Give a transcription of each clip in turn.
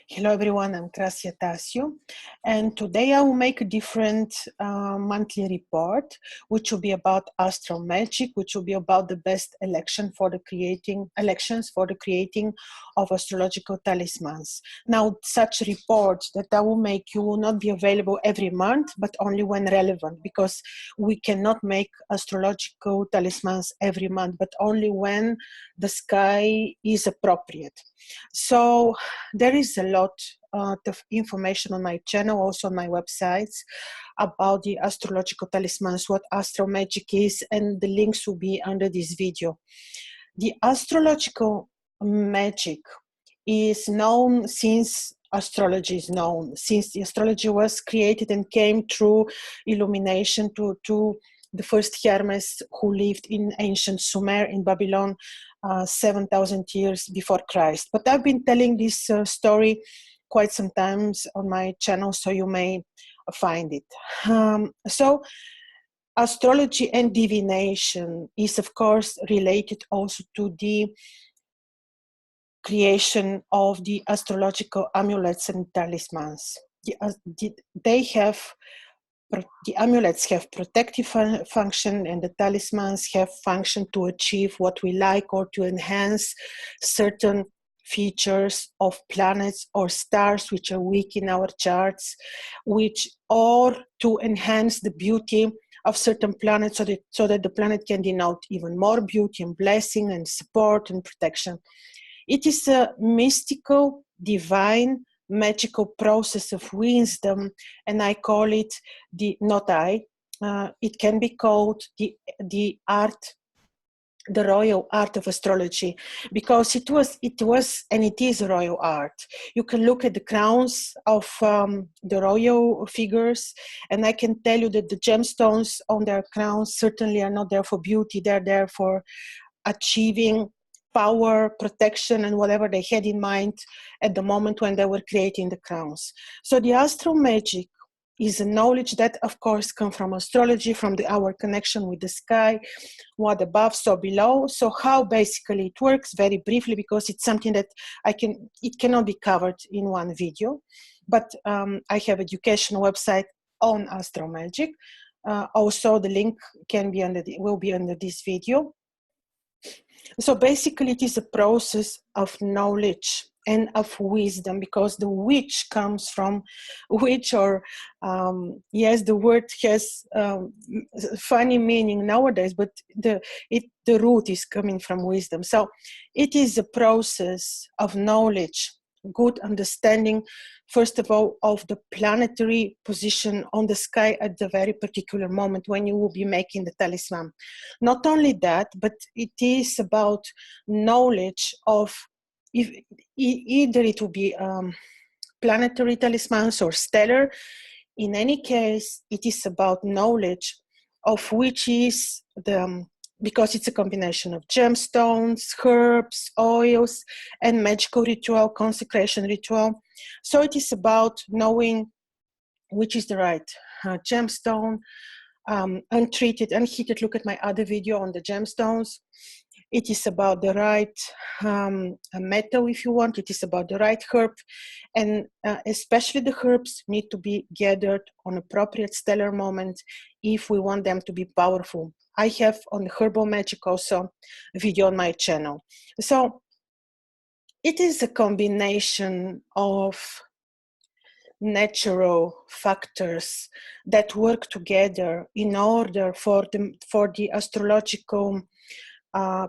Hello everyone, I'm Krasi Attasio, and today I will make a different monthly report, which will be about Astro magic, which will be about the best elections for the creating of astrological talismans. Now, such reports that I will make you will not be available every month, but only when relevant, because we cannot make astrological talismans every month, but only when the sky is appropriate. So there is a lot of information on my channel, also on my websites, about the astrological talismans, what astro magic is, and the links will be under this video. The astrological magic is known since astrology is known, since the astrology was created and came through illumination to the first Hermes who lived in ancient Sumer in Babylon 7,000 years before Christ. But I've been telling this story quite some times on my channel, so you may find it. So astrology and divination is, of course, related also to the creation of the astrological amulets and talismans. The amulets have protective function, and the talismans have function to achieve what we like or to enhance certain features of planets or stars which are weak in our charts, or to enhance the beauty of certain planets so that the planet can denote even more beauty and blessing and support and protection. It is a mystical, divine, magical process of wisdom, and I call it it can be called the royal art of astrology, because it was and it is a royal art. You can look at the crowns of the royal figures, and I can tell you that the gemstones on their crowns certainly are not there for beauty. They're there for achieving power, protection, and whatever they had in mind at the moment when they were creating the crowns. So the astro magic is a knowledge that, of course, comes from astrology, from our connection with the sky, what above, so below. So how basically it works, very briefly, because it's something that it cannot be covered in one video. But I have educational website on astro magic. Also, the link will be under this video. So basically, it is a process of knowledge and of wisdom, because the witch comes from witch, or yes, the word has funny meaning nowadays, but the root is coming from wisdom. So it is a process of knowledge, good understanding, first of all, of the planetary position on the sky at the very particular moment when you will be making the talisman. Not only that, but it is about knowledge of either it will be planetary talismans or stellar. In any case, it is about knowledge of which is because it's a combination of gemstones, herbs, oils, and magical ritual, consecration ritual. So it is about knowing which is the right gemstone, untreated, unheated. Look at my other video on the gemstones. It is about the right metal, if you want. It is about the right herb. And especially the herbs need to be gathered on appropriate stellar moment if we want them to be powerful. I have on the herbal magic also a video on my channel. So it is a combination of natural factors that work together in order for the astrological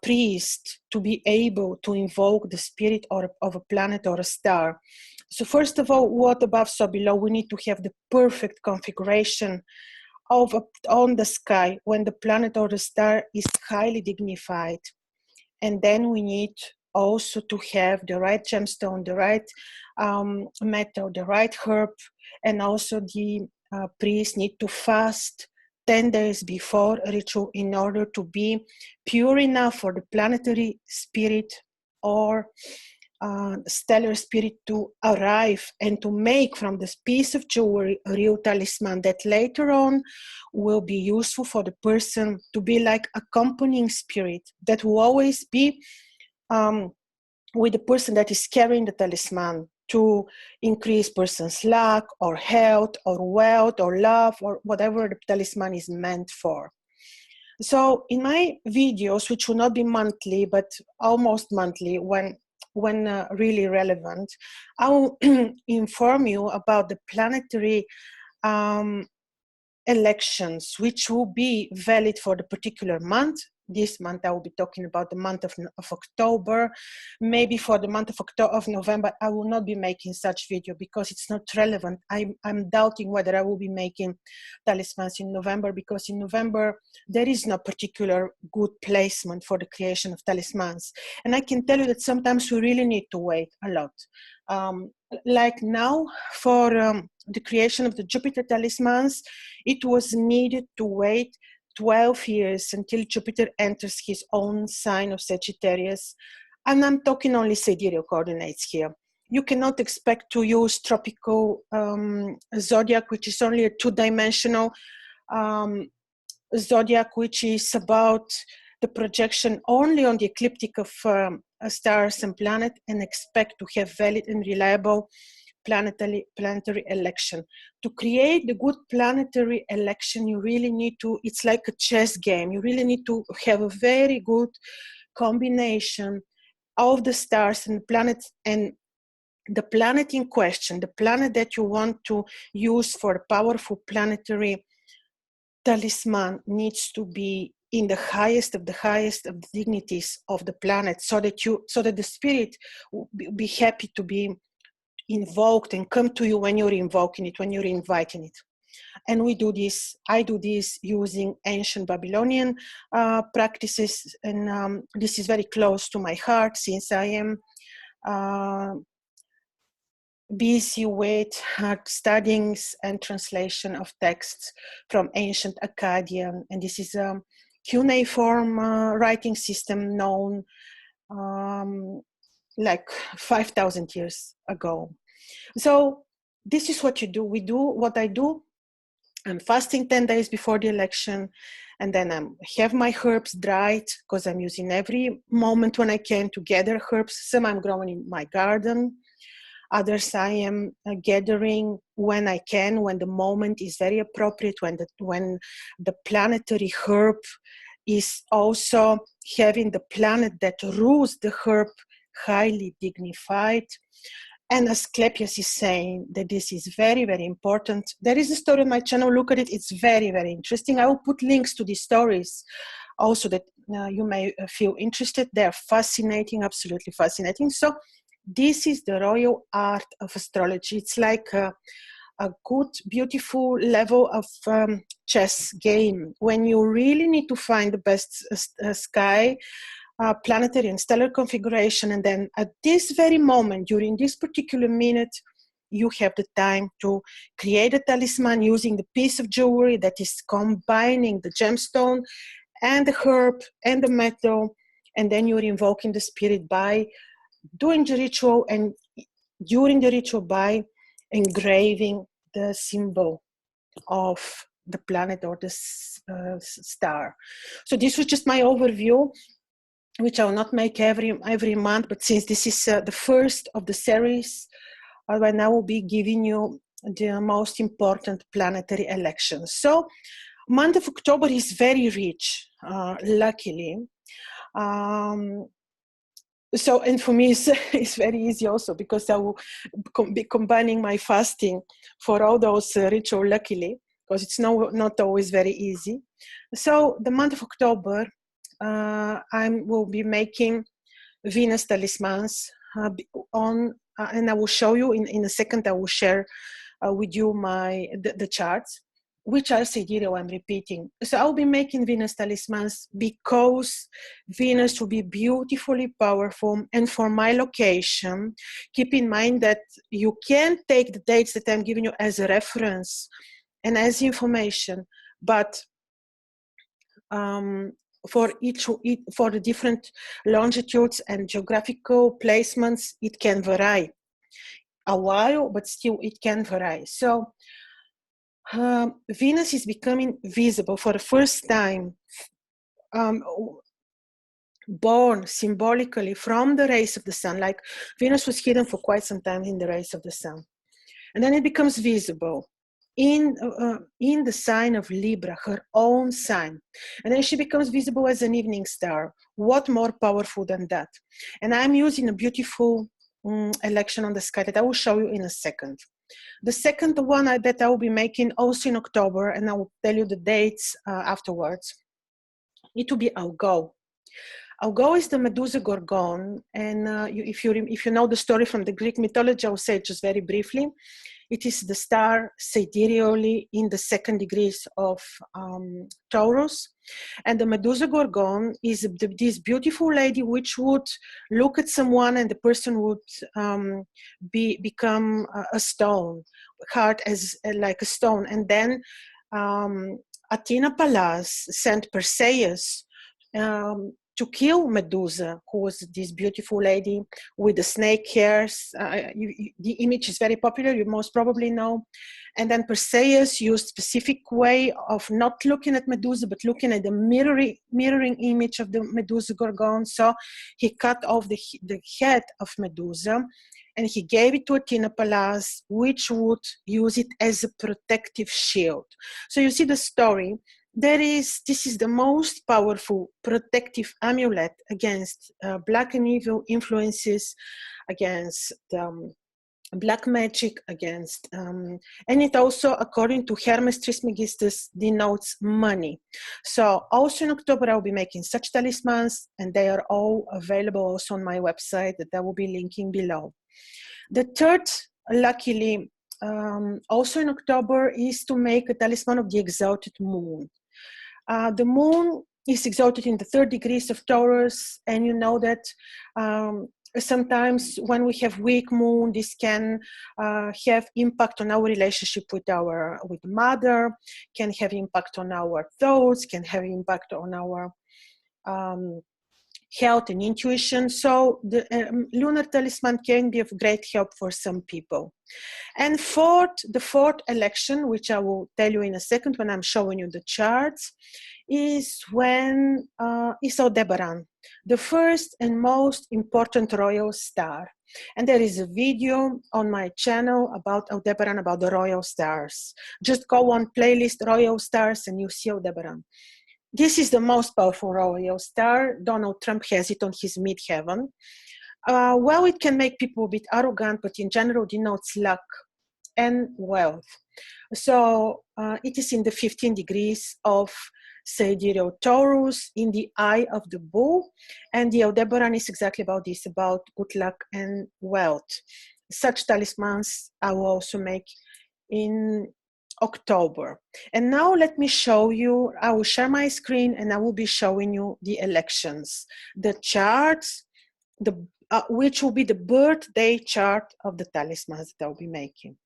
priest to be able to invoke the spirit of a planet or a star. So first of all, what above, so below, we need to have the perfect configuration on the sky when the planet or the star is highly dignified. And then we need also to have the right gemstone, the right metal, the right herb, and also the priest need to fast 10 days before a ritual in order to be pure enough for the planetary spirit or stellar spirit to arrive and to make from this piece of jewelry a real talisman that later on will be useful for the person to be like accompanying spirit that will always be with the person that is carrying the talisman. to increase person's luck or health or wealth or love or whatever the talisman is meant for. So in my videos, which will not be monthly, but almost monthly when really relevant, I will inform you about the planetary elections, which will be valid for the particular month. This month I will be talking about the month of October. Maybe for the month of November, I will not be making such video because it's not relevant. I'm doubting whether I will be making talismans in November, because in November there is no particular good placement for the creation of talismans. And I can tell you that sometimes we really need to wait a lot. Like now for the creation of the Jupiter talismans, it was needed to wait 12 years until Jupiter enters his own sign of Sagittarius. And I'm talking only sidereal coordinates here. You cannot expect to use tropical zodiac, which is only a two-dimensional zodiac, which is about the projection only on the ecliptic of stars and planet, and expect to have valid and reliable planetary election. To create the good planetary election, you really need to, it's like a chess game, you really need to have a very good combination of the stars and the planets, and the planet in question, the planet that you want to use for a powerful planetary talisman, needs to be in the highest of the dignities of the planet, so that the spirit will be happy to be invoked and come to you when you're invoking it, when you're inviting it. And we do this, I do this using ancient Babylonian practices, and this is very close to my heart, since I am busy with studying and translation of texts from ancient Akkadian, and this is a cuneiform writing system known like 5,000 years ago. So this is what you do. We do what I do. I'm fasting 10 days before the election, and then I have my herbs dried, because I'm using every moment when I can to gather herbs. Some I'm growing in my garden. Others I am gathering when I can, when the moment is very appropriate, when the planetary herb is also having the planet that rules the herb highly dignified. And Asclepius is saying that this is very, very important. There is a story on my channel, look at it, it's very, very interesting. I will put links to these stories also that you may feel interested. They're fascinating, absolutely fascinating. So this is the royal art of astrology. It's like a good, beautiful level of chess game, when you really need to find the best sky, planetary and stellar configuration, and then at this very moment, during this particular minute, you have the time to create a talisman using the piece of jewelry that is combining the gemstone and the herb and the metal, and then you're invoking the spirit by doing the ritual, and during the ritual by engraving the symbol of the planet or the star. So this was just my overview, which I will not make every month, but since this is the first of the series, right now I will be giving you the most important planetary elections. So month of October is very rich, luckily. So, and for me, it's very easy also, because I will be combining my fasting for all those rituals, luckily, because it's not always very easy. So the month of October, I will be making Venus talismans and I will show you in a second. I will share with you the charts, which are sidereal, I'm repeating. So I'll be making Venus talismans because Venus will be beautifully powerful. And for my location, keep in mind that you can take the dates that I'm giving you as a reference and as information, but for the different longitudes and geographical placements, it can vary a while, but still it can vary. So Venus is becoming visible for the first time born symbolically from the rays of the sun, like Venus was hidden for quite some time in the rays of the sun. And then it becomes visible in the sign of Libra, her own sign. And then she becomes visible as an evening star. What more powerful than that? And I'm using a beautiful election on the sky that I will show you in a second. The second one that I will be making also in October, and I will tell you the dates afterwards. It will be Algol. Algol is the Medusa Gorgon, and if you know the story from the Greek mythology, I will say it just very briefly. It is the star sidereally in the second degrees of Taurus, and the Medusa Gorgon is this beautiful lady which would look at someone, and the person would become a stone, hard as like a stone, and then Athena Pallas sent Perseus to kill Medusa, who was this beautiful lady with the snake hairs. The image is very popular, you most probably know. And then Perseus used a specific way of not looking at Medusa, but looking at the mirroring image of the Medusa Gorgon. So he cut off the head of Medusa, and he gave it to Athena Pallas, which would use it as a protective shield. So you see the story. This is the most powerful protective amulet against black and evil influences, against black magic, against, and it also, according to Hermes Trismegistus, denotes money. So also in October, I'll be making such talismans, and they are all available also on my website that I will be linking below. The third, luckily, also in October, is to make a talisman of the exalted moon. The moon is exalted in the 3rd degrees of Taurus, and you know that sometimes when we have weak moon, this can have impact on our relationship with mother, can have impact on our thoughts, can have impact on our health and intuition. So the lunar talisman can be of great help for some people. And the fourth election, which I will tell you in a second when I'm showing you the charts, is when is Aldebaran, the first and most important royal star. And there is a video on my channel about Aldebaran, about the royal stars. Just go on playlist royal stars and you see Aldebaran. This is the most powerful royal star. Donald Trump has it on his midheaven. Well, it can make people a bit arrogant, but in general denotes luck and wealth. So it is in the 15 degrees of Sidereal Taurus, in the eye of the bull, and the Aldebaran is exactly about this, about good luck and wealth. Such talismans I will also make in October. And now let me show you, I will share my screen and I will be showing you the elections, the charts, which will be the birthday chart of the talismans that I'll be making.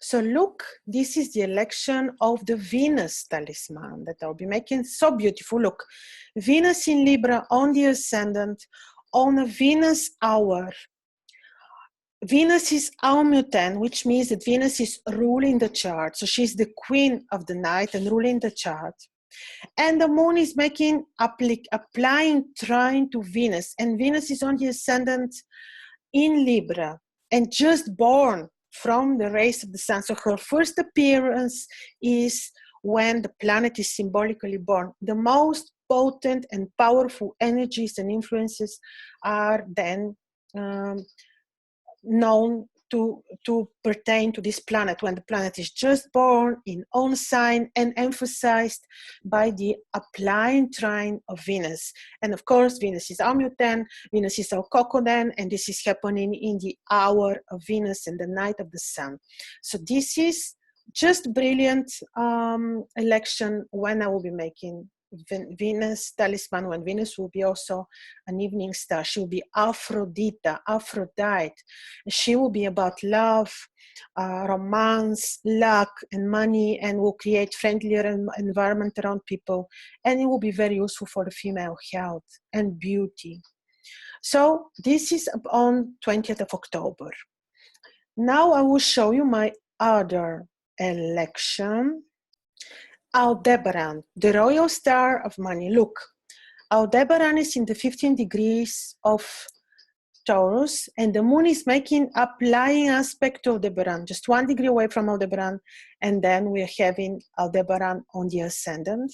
So look, this is the election of the Venus talisman that I'll be making. So beautiful. Look, Venus in Libra on the ascendant, on a Venus hour. Venus is Almuten, which means that Venus is ruling the chart. So she's the queen of the night and ruling the chart. And the moon is applying trine to Venus. And Venus is on the ascendant in Libra and just born from the rays of the sun. So her first appearance is when the planet is symbolically born. The most potent and powerful energies and influences are then known to pertain to this planet when the planet is just born in own sign and emphasized by the applying trine of Venus. And of course, Venus is Almuten, Venus is Alcocoden, and this is happening in the hour of Venus and the night of the sun. So this is just brilliant election when I will be making Venus talisman, when Venus will be also an evening star. She will be Aphrodite. She will be about love, romance, luck, and money, and will create friendlier environment around people. And it will be very useful for the female health and beauty. So this is on 20th of October. Now I will show you my other election. Aldebaran, the royal star of money. Look, Aldebaran is in the 15 degrees of Taurus, and the moon is making applying aspect to Aldebaran, just 1 degree away from Aldebaran, and then we're having Aldebaran on the ascendant.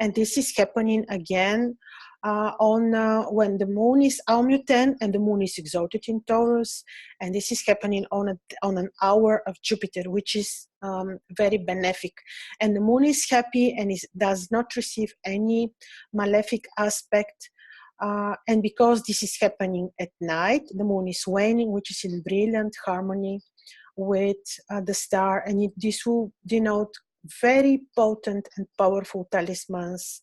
And this is happening again when the moon is Almuten and the moon is exalted in Taurus, and this is happening on an hour of Jupiter, which is very benefic. And the moon is happy and does not receive any malefic aspect. And because this is happening at night, the moon is waning, which is in brilliant harmony with the star, and this will denote very potent and powerful talismans,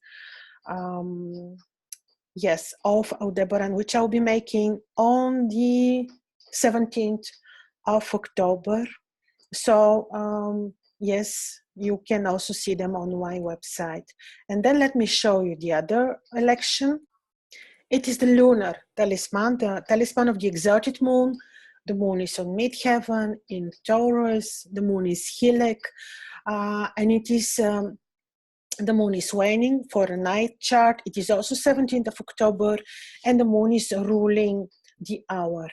yes, of Aldebaran, which I'll be making on the 17th of October. So yes, you can also see them on my website. And then let me show you the other election. It is the lunar talisman, the talisman of the exalted moon. The moon is on midheaven in Taurus. The moon is Hilek, and it is the moon is waning for a night chart. It is also 17th of October, and the moon is ruling the hour.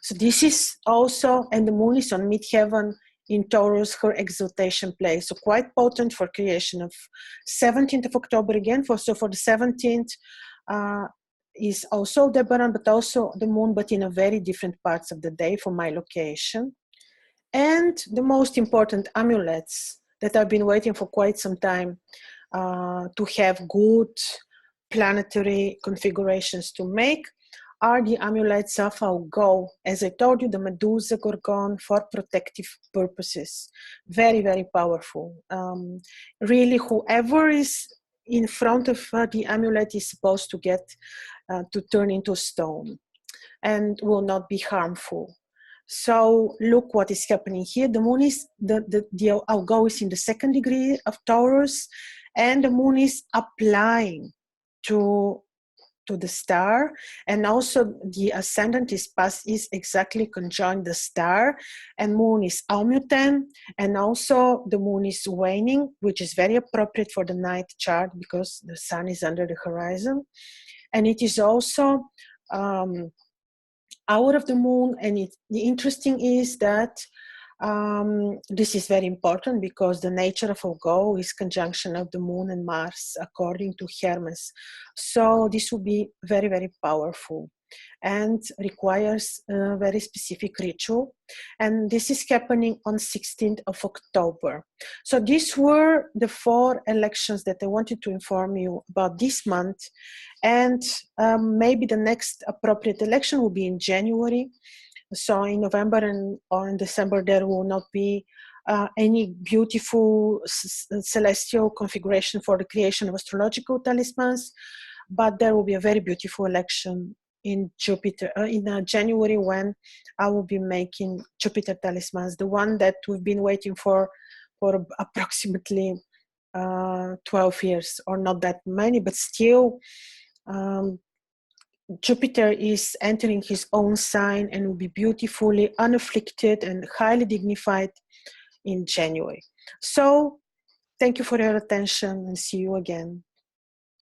So this is also, and the moon is on midheaven in Taurus, her exaltation place. So quite potent for creation of 17th of October again. So for the 17th is also Aldebaran, but also the moon, but in a very different parts of the day for my location. And the most important amulets that I've been waiting for quite some time to have good planetary configurations to make are the amulets of Algol. As I told you, the Medusa Gorgon for protective purposes. Very, very powerful. Really, whoever is in front of the amulet is supposed to get to turn into stone and will not be harmful. So look what is happening here. The moon is, the Algol is in the 2nd degree of Taurus, and the moon is applying to the star, and also the ascendant is exactly conjoined the star, and moon is Almuten, and also the moon is waning, which is very appropriate for the night chart because the sun is under the horizon. And it is also hour of the moon, and the interesting is that this is very important because the nature of Algol is conjunction of the moon and Mars according to Hermes. So this will be very, very powerful and requires a very specific ritual. And this is happening on 16th of October. So these were the 4 elections that I wanted to inform you about this month. And maybe the next appropriate election will be in January. So in November or in December, there will not be any beautiful celestial configuration for the creation of astrological talismans, but there will be a very beautiful election in Jupiter, in January, when I will be making Jupiter talismans, the one that we've been waiting for approximately 12 years, or not that many, but still Jupiter is entering his own sign and will be beautifully unafflicted and highly dignified in January. So thank you for your attention, and see you again.